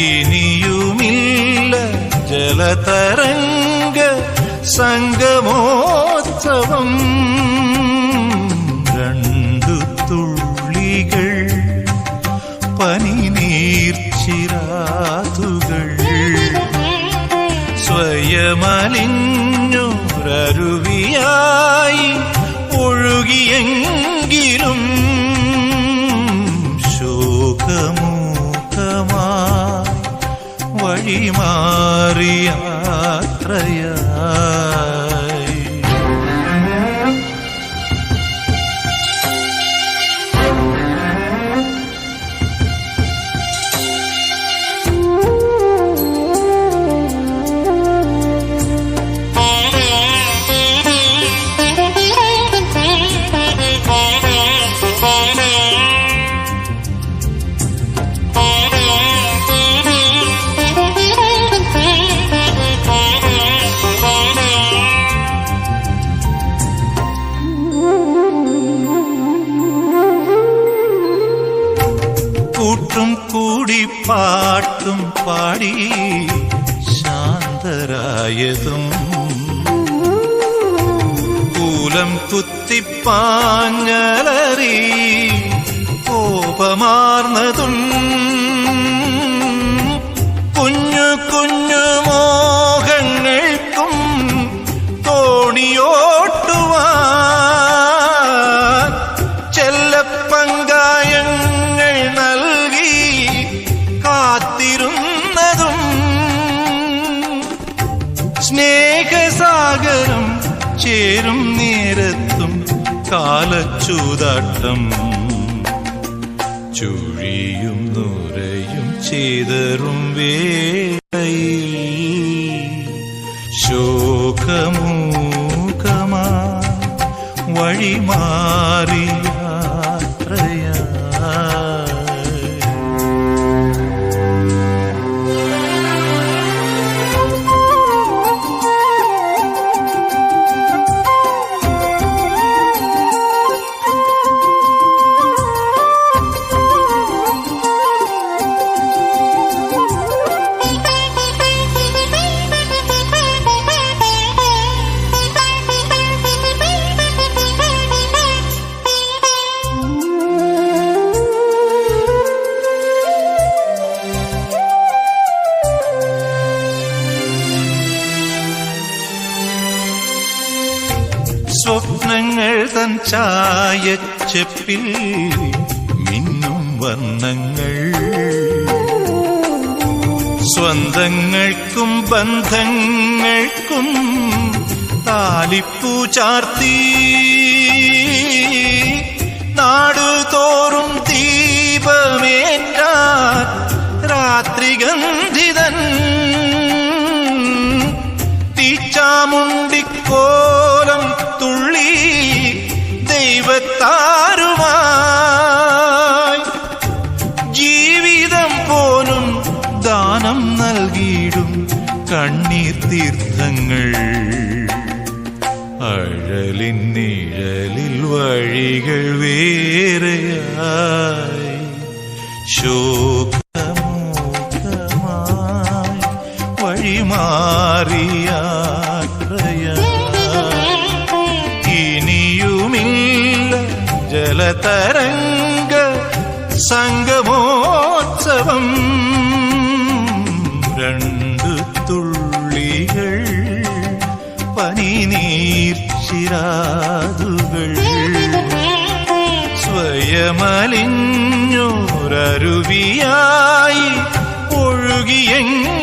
ഇനിയുമില്ല ജലതരംഗ സംഗമോത്സവം. രണ്ടു തുള്ളികൾ പനിനീർച്ചിരാതുകൾ സ്വയമലിഞ്ഞൊരരുവിയായി ഒഴുകിയെങ്കിലും ശോകമൂകമായി വഴിമാറി യാത്രയായി. കൂട്ടും കൂടി പാട്ടും പാടി ശാന്തരായതും കൂലം കുത്തിപ്പാഞ്ഞലറി കോപമാർന്നതും കുഞ്ഞു കുഞ്ഞു മോഹങ്ങൾക്കും തോണിയോട്ടുവാൻ ചെല്ലപ്പങ്കായങ്ങൾ നൽകി കാത്തിരുന്നതും സ്നേഹസാഗരം ചേരും നേരത്തും കാലച്ചൂതാട്ടം ചുഴിയും നുരയും ചെയ്തറും വേളയിൽ ശോകമൂകമാ വഴിമാറി യാത്രയായി. സ്വപ്നങ്ങൾ തൻ ചായച്ചെപ്പിൽ മിന്നും വർണ്ണങ്ങൾ സ്വന്തങ്ങൾക്കും ബന്ധങ്ങൾക്കും താലിപ്പൂ ചാർത്തി നാടുതോറും ദീപമേറ്റാൻ രാത്രിഗന്ധിതൻ തീച്ചാമുണ്ടിക്കോലം തുള്ളി ദൈവത്താരുമായി ജീവിതം പോലും ദാനം നൽകിയിടും കണ്ണീർ തീർത്ഥങ്ങൾ അഴലിൻ നിഴലിൽ വഴികൾ വേറെയായി ശോകമൂകമായി വഴിമാറി യാത്രയായി. ഇനിയുമില്ല ജലതരംഗ സംഗമോത്സവം. രണ്ടു തുള്ളികൾ പനിനീർച്ചിരാതുകൾ സ്വയമലിഞ്ഞൊരരുവിയായി ഒഴുകിയെങ്കിലും